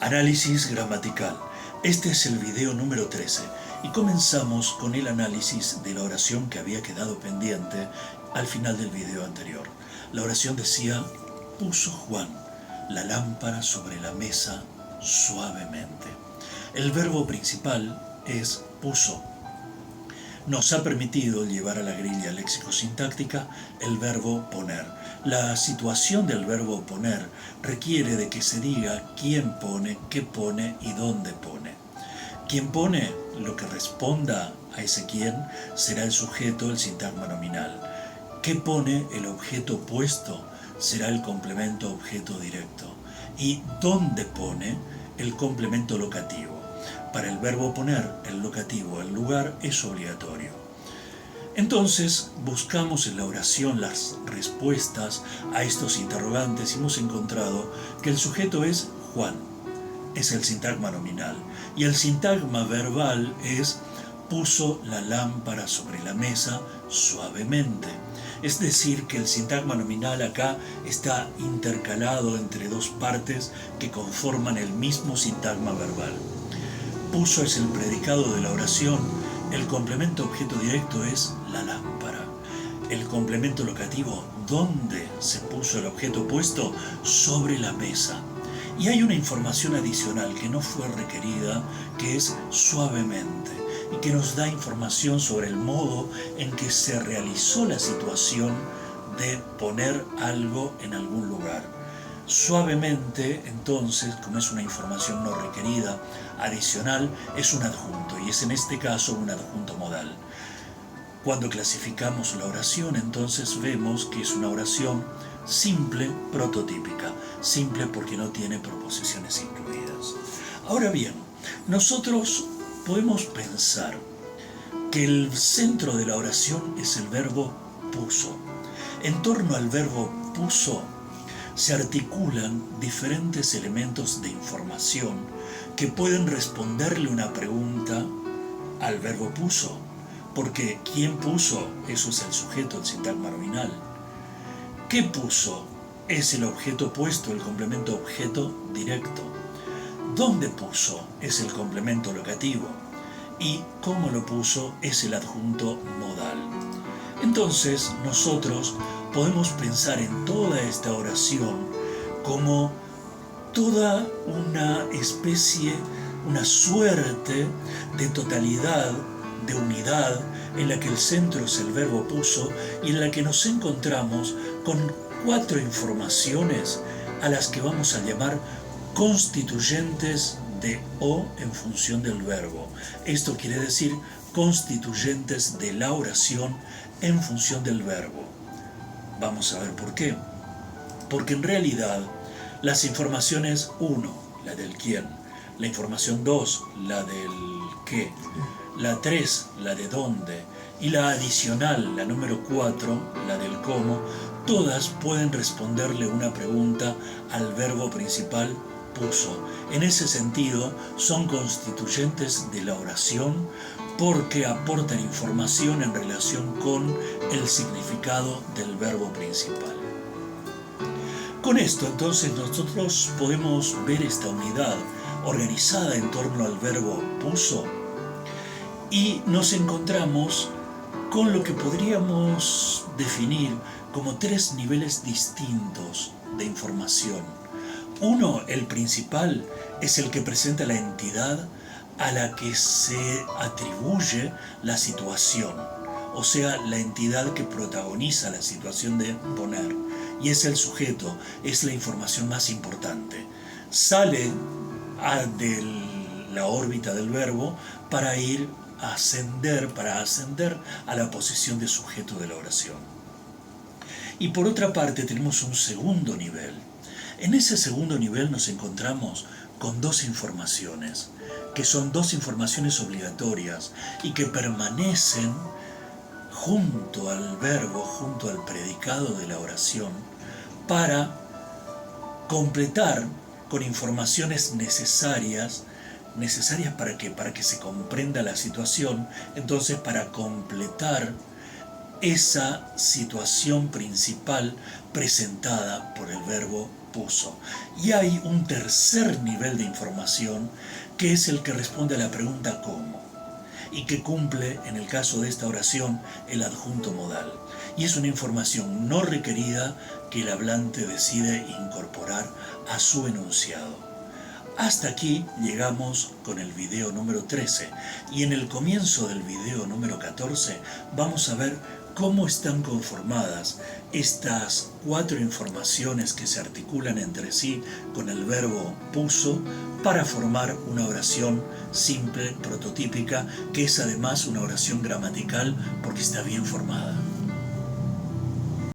Análisis gramatical. Este es el video número 13 y comenzamos con el análisis de la oración que había quedado pendiente al final del video anterior. La oración decía: puso Juan la lámpara sobre la mesa suavemente. El verbo principal es puso. Nos ha permitido llevar a la grilla léxico-sintáctica el verbo poner. La situación del verbo poner requiere de que se diga quién pone, qué pone y dónde pone. Quien pone, lo que responda a ese quién, será el sujeto, el sintagma nominal. ¿Qué pone? El objeto puesto será el complemento objeto directo. Y dónde pone, el complemento locativo. Para el verbo poner, el locativo, el lugar, es obligatorio. Entonces, buscamos en la oración las respuestas a estos interrogantes y hemos encontrado que el sujeto es Juan, es el sintagma nominal, y el sintagma verbal es puso la lámpara sobre la mesa suavemente. Es decir, que el sintagma nominal acá está intercalado entre dos partes que conforman el mismo sintagma verbal. Puso es el predicado de la oración, el complemento objeto directo es la lámpara. El complemento locativo, ¿dónde se puso el objeto puesto? Sobre la mesa. Y hay una información adicional que no fue requerida, que es suavemente, y que nos da información sobre el modo en que se realizó la situación de poner algo en algún lugar. Suavemente, entonces, como es una información no requerida, adicional, es un adjunto, y es en este caso un adjunto modal. Cuando clasificamos la oración, entonces vemos que es una oración simple, prototípica. Simple porque no tiene proposiciones incluidas. Ahora bien, nosotros podemos pensar que el centro de la oración es el verbo puso. En torno al verbo puso se articulan diferentes elementos de información que pueden responderle una pregunta al verbo puso, porque ¿quién puso? Eso es el sujeto, el sintagma nominal. ¿Qué puso? Es el objeto puesto, el complemento objeto directo. ¿Dónde puso? Es el complemento locativo. Y ¿cómo lo puso? Es el adjunto modal. Entonces, nosotros podemos pensar en toda esta oración como toda una especie, una suerte de totalidad, de unidad, en la que el centro es el verbo puso y en la que nos encontramos con 4 informaciones a las que vamos a llamar constituyentes de o en función del verbo. Esto quiere decir constituyentes de la oración en función del verbo. Vamos a ver por qué. Porque en realidad las informaciones 1, la del quién, la información 2, la del qué, la 3, la de dónde, y la adicional, la número 4, la del cómo, todas pueden responderle una pregunta al verbo principal puso. En ese sentido, son constituyentes de la oración porque aportan información en relación con el significado del verbo principal. Con esto, entonces, nosotros podemos ver esta unidad organizada en torno al verbo puso y nos encontramos con lo que podríamos definir como 3 niveles distintos de información. Uno, el principal, es el que presenta la entidad a la que se atribuye la situación, o sea, la entidad que protagoniza la situación de poner, y es el sujeto, es la información más importante. Sale de la órbita del verbo para ir a ascender a la posición de sujeto de la oración. Y por otra parte tenemos un segundo nivel. En ese segundo nivel nos encontramos con 2 informaciones, que son 2 informaciones obligatorias y que permanecen junto al verbo, junto al predicado de la oración, para completar con informaciones necesarias para que se comprenda la situación, entonces para completar esa situación principal presentada por el verbo puso. Y hay un tercer nivel de información que es el que responde a la pregunta ¿cómo? Y que cumple, en el caso de esta oración, el adjunto modal. Y es una información no requerida que el hablante decide incorporar a su enunciado. Hasta aquí llegamos con el video número 13 y en el comienzo del video número 14 vamos a ver cómo están conformadas estas 4 informaciones que se articulan entre sí con el verbo puso para formar una oración simple, prototípica, que es además una oración gramatical porque está bien formada.